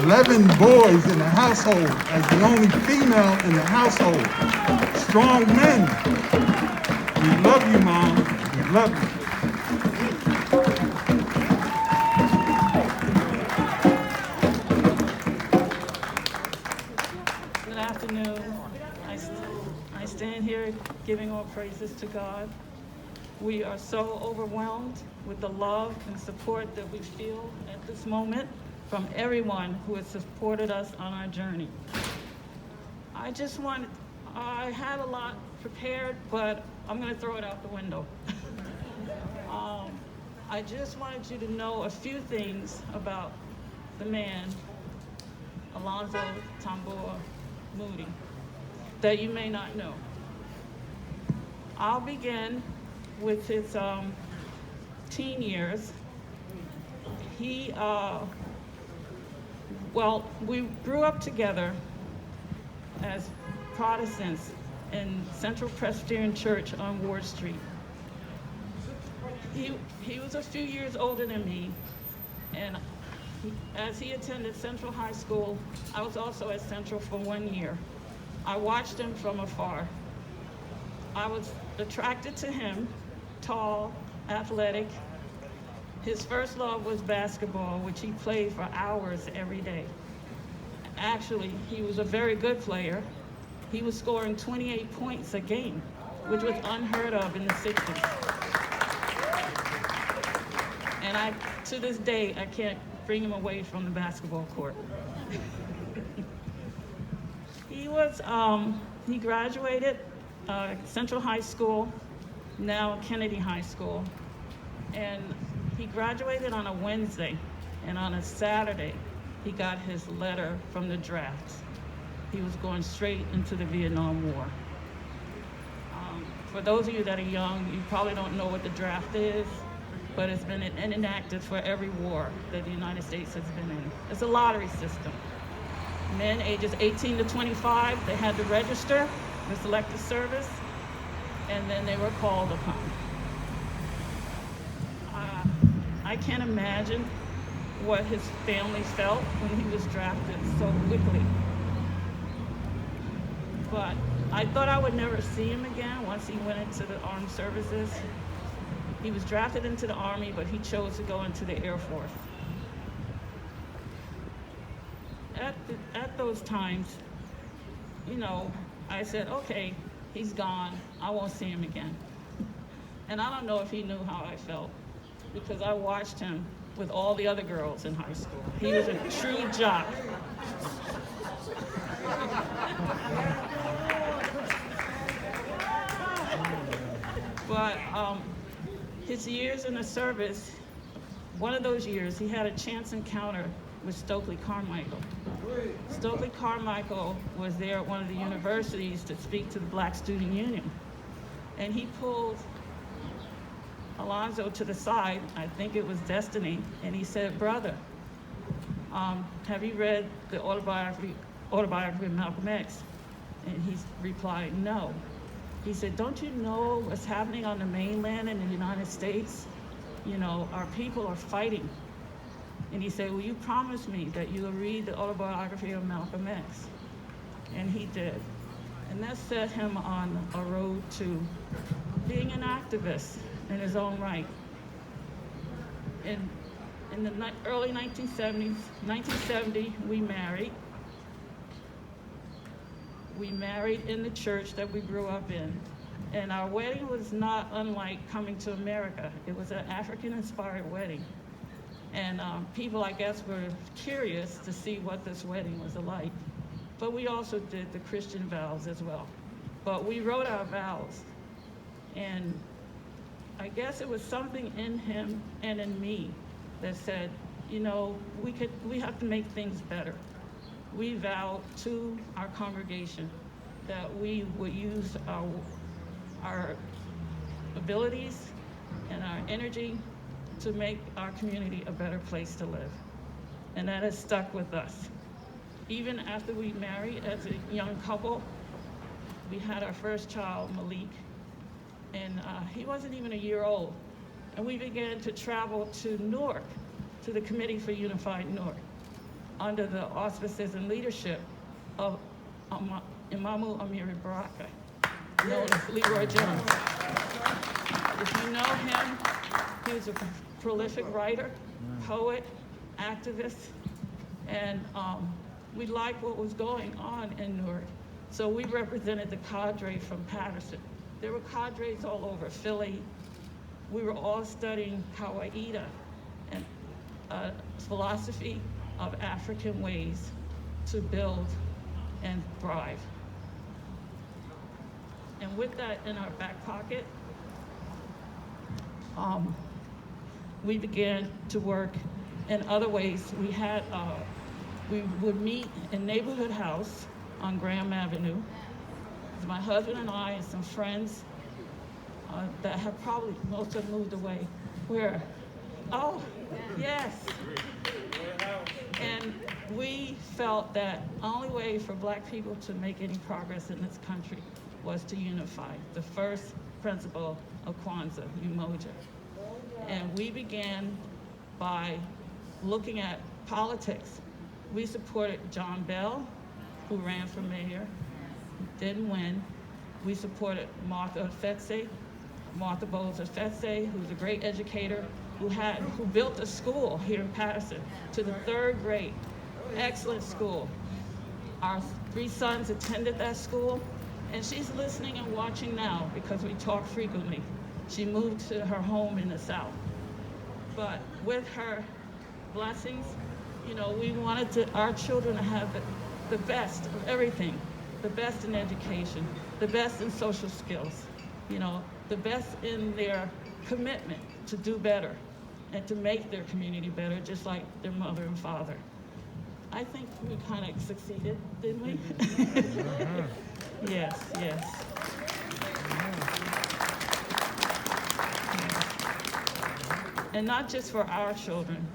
11 boys in the household as the only female in the household. Strong men. We love you, Mom. We love you. Good afternoon. I stand here giving all praises to God. We are so overwhelmed with the love and support that we feel at this moment from everyone who has supported us on our journey. I had a lot prepared, but I'm going to throw it out the window. I just wanted you to know a few things about the man, Alonzo Tamboa Moody, that you may not know. I'll begin with his teen years. We grew up together as Protestants in Central Presbyterian Church on Ward Street. He was a few years older than me, and as he attended Central High School, I was also at Central for 1 year. I watched him from afar. I was attracted to him, tall, athletic. His first love was basketball, which he played for hours every day. Actually, he was a very good player. He was scoring 28 points a game, which was unheard of in the 60s. And to this day, I can't bring him away from the basketball court. He graduated Central High School, now Kennedy High School, and he graduated on a Wednesday, and on a Saturday, he got his letter from the draft. He was going straight into the Vietnam War. For those of you that are young, you probably don't know what the draft is, but it's been enacted for every war that the United States has been in. It's a lottery system. Men ages 18 to 25, they had to register the selective service, and then they were called upon. I can't imagine what his family felt when he was drafted so quickly. But I thought I would never see him again once he went into the armed services. He was drafted into the Army, but he chose to go into the Air Force. At those times, I said, okay, he's gone. I won't see him again. And I don't know if he knew how I felt, because I watched him with all the other girls in high school. He was a true jock. But his years in the service, one of those years, he had a chance encounter with Stokely Carmichael. Stokely Carmichael was there at one of the universities to speak to the Black Student Union. And he pulled Alonzo to the side, I think it was Destiny, and he said, brother, have you read the autobiography of Malcolm X? And he replied, no. He said, don't you know what's happening on the mainland in the United States? Our people are fighting. And he said, will you promise me that you will read the autobiography of Malcolm X? And he did. And that set him on a road to being an activist in his own right. In the early 1970, we married. We married in the church that we grew up in. And our wedding was not unlike coming to America. It was an African-inspired wedding. And people, I guess, were curious to see what this wedding was like. But we also did the Christian vows as well. But we wrote our vows. And I guess it was something in him and in me that said, we have to make things better. We vowed to our congregation that we would use our abilities and our energy to make our community a better place to live. And that has stuck with us. Even after we married as a young couple, we had our first child, Malik, and he wasn't even a year old. And we began to travel to Newark, to the Committee for Unified Newark. under the auspices and leadership of Imamu Amiri Baraka, known as Leroy Jones. If you know him, he was a prolific writer, poet, activist, and we liked what was going on in Newark. So we represented the cadre from Patterson. There were cadres all over Philly. We were all studying Kawaida and philosophy of African ways to build and thrive. And with that in our back pocket, we began to work in other ways. We would meet in Neighborhood House on Graham Avenue. My husband and I and some friends that have probably, most have moved away. Where? Oh, yes. And we felt that the only way for Black people to make any progress in this country was to unify. The first principle of Kwanzaa, Umoja. And we began by looking at politics. We supported John Bell, who ran for mayor, didn't win. We supported Martha Bowles Efese, who's a great educator, who built a school here in Patterson to the 3rd grade. Excellent school. Our 3 sons attended that school, and she's listening and watching now because we talk frequently. She moved to her home in the South. But with her blessings, you know, we wanted our children to have the best of everything, the best in education, the best in social skills, you know, the best in their commitment to do better and to make their community better, just like their mother and father. I think we kind of succeeded, didn't we? Yes, yes. And not just for our children,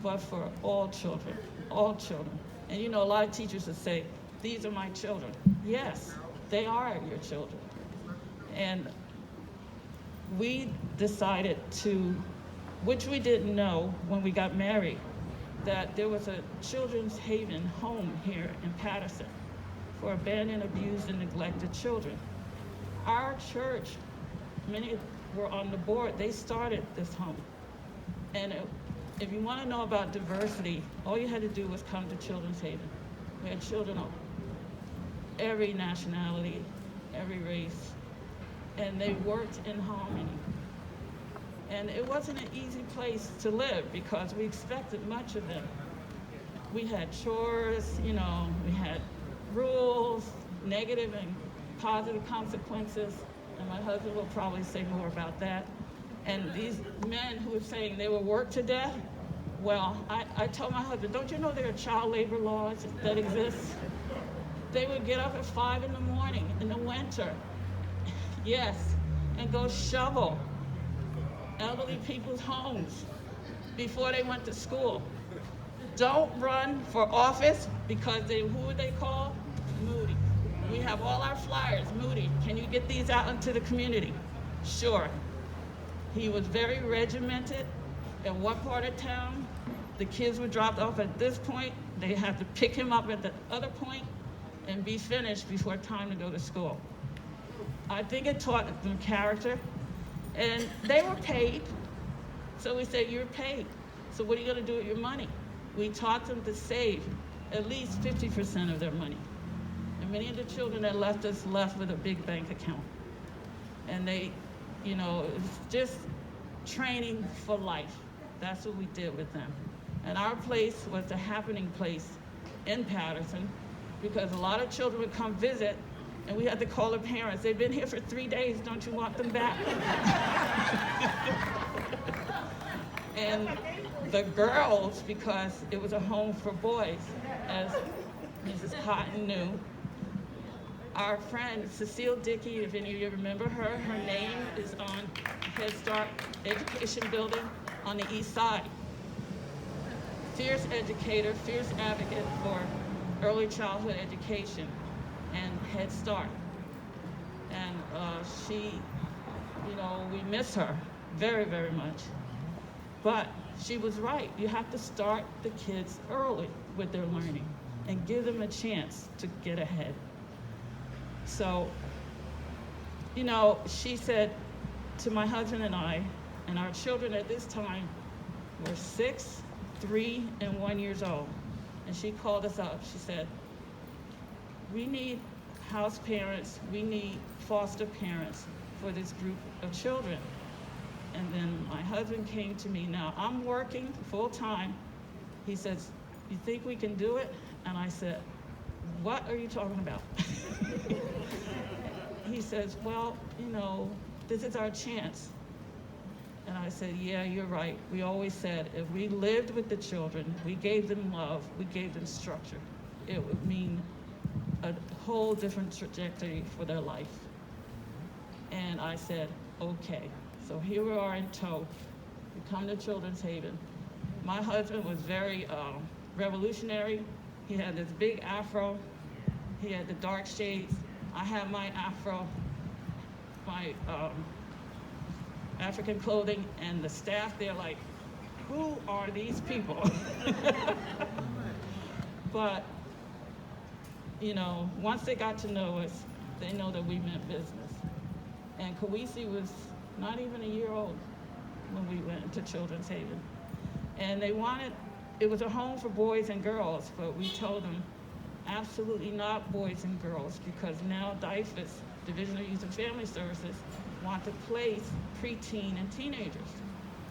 but for all children, all children. And you know, a lot of teachers would say, these are my children. Yes, they are your children. And we decided to, which we didn't know when we got married, that there was a children's haven home here in Patterson for abandoned, abused, and neglected children. Our church, many were on the board, they started this home. And if you want to know about diversity, all you had to do was come to Children's Haven. We had children of every nationality, every race, and they worked in harmony. And it wasn't an easy place to live because we expected much of them. We had chores, you know, we had rules, negative and positive consequences, and my husband will probably say more about that. And these men who were saying they were worked to death, well, I told my husband, don't you know there are child labor laws that exist? They would get up at 5 in the morning in the winter, yes, and go shovel elderly people's homes before they went to school. Don't run for office because who would they call? Moody. We have all our flyers, Moody. Can you get these out into the community? Sure. He was very regimented. In what part of town the kids were dropped off at this point, they had to pick him up at the other point and be finished before time to go to school. I think it taught them character, and they were paid. So we said, you're paid. So what are you gonna do with your money? We taught them to save at least 50% of their money. And many of the children that left us left with a big bank account. And they, you know, it's just training for life. That's what we did with them. And our place was the happening place in Patterson because a lot of children would come visit and we had to call their parents. They've been here for 3 days, don't you want them back? And the girls, because it was a home for boys, as Mrs. Cotton knew, our friend Cecile Dickey, if any of you remember her, her name is on Head Start Education Building on the east side. Fierce educator, fierce advocate for early childhood education and Head Start. And she, you know, we miss her very, very much. But she was right. You have to start the kids early. what they're learning and give them a chance to get ahead. So, you know, she said to my husband and I, and our children at this time were 6, 3, and 1 years old. And she called us up. She said, we need house parents, we need foster parents for this group of children. And then my husband came to me. Now, I'm working full time. He says, you think we can do it? And I said, what are you talking about? He says, well, you know, this is our chance. And I said, yeah, you're right. We always said if we lived with the children, we gave them love, we gave them structure, it would mean a whole different trajectory for their life. And I said, okay. So here we are in tow. We come to Children's Haven. My husband was very revolutionary. He had this big afro. He had the dark shades. I had my afro, my African clothing, and the staff, they're like, who are these people? But, you know, once they got to know us, they know that we meant business. And Kawisi was not even a year old when we went to Children's Haven. And they wanted, it was a home for boys and girls, but we told them, absolutely not boys and girls, because now DYFS, Division of Youth and Family Services, want to place preteen and teenagers.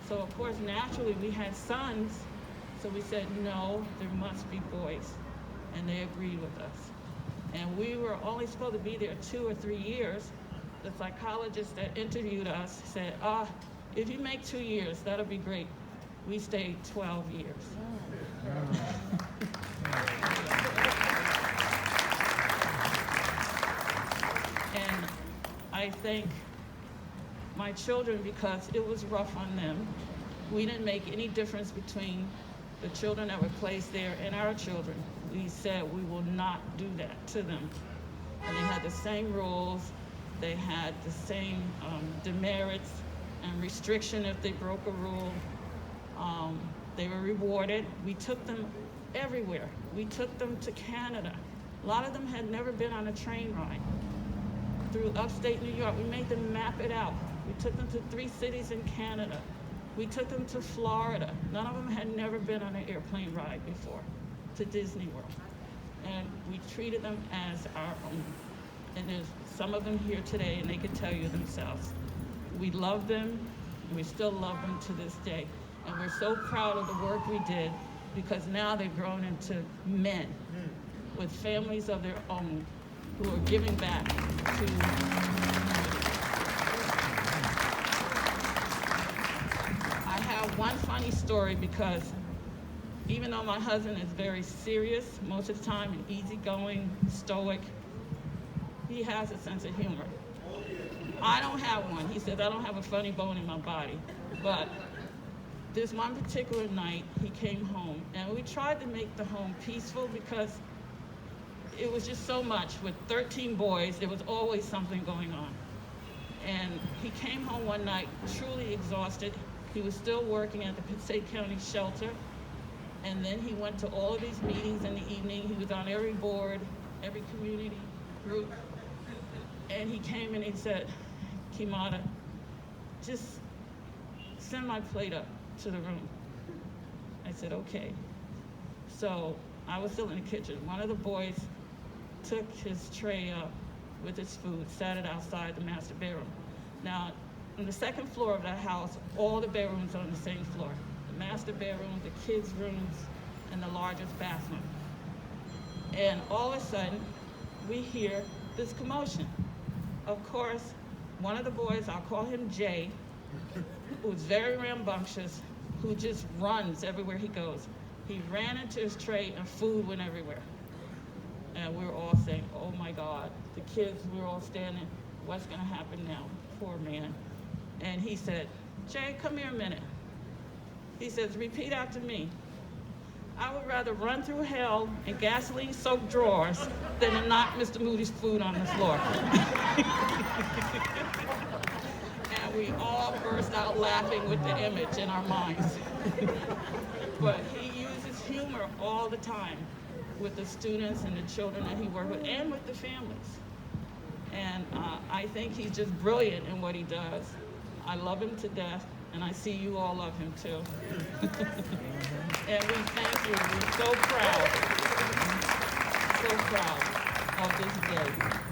So of course, naturally, we had sons, so we said, no, there must be boys. And they agreed with us. And we were only supposed to be there 2 or 3 years. The psychologist that interviewed us said, if you make 2 years, that'll be great. We stayed 12 years. And I thank my children because it was rough on them. We didn't make any difference between the children that were placed there and our children. We said we will not do that to them. And they had the same rules. They had the same demerits and restriction if they broke a rule. They were rewarded. We took them everywhere. We took them to Canada. A lot of them had never been on a train ride through upstate New York. We made them map it out. We took them to 3 cities in Canada. We took them to Florida. None of them had never been on an airplane ride before, to Disney World. And we treated them as our own. And there's some of them here today, and they can tell you themselves. We love them, and we still love them to this day. And we're so proud of the work we did, because now they've grown into men with families of their own who are giving back to the community. I have one funny story, because even though my husband is very serious most of the time and easygoing, stoic, he has a sense of humor. I don't have one. He says I don't have a funny bone in my body. But this one particular night, he came home, and we tried to make the home peaceful because it was just so much. With 13 boys, there was always something going on. And he came home one night truly exhausted. He was still working at the Passaic County shelter. And then he went to all of these meetings in the evening. He was on every board, every community group. And he came and he said, Kimaada, just send my plate up to the room. I said, okay. So I was still in the kitchen. One of the boys took his tray up with his food, sat it outside the master bedroom. Now, on the second floor of that house, all the bedrooms are on the same floor. The master bedroom, the kids' rooms, and the largest bathroom. And all of a sudden, we hear this commotion. Of course, one of the boys, I'll call him Jay, who's very rambunctious, who just runs everywhere he goes. He ran into his tray and food went everywhere. And we were all saying, oh my God. The kids, we were all standing, what's gonna happen now? Poor man. And he said, Jay, come here a minute. He says, repeat after me. I would rather run through hell in gasoline-soaked drawers than to knock Mr. Moody's food on the floor. And we all burst out laughing with the image in our minds. But he uses humor all the time with the students and the children that he worked with and with the families. And I think he's just brilliant in what he does. I love him to death, and I see you all love him too. And we thank you. We're so proud of this day.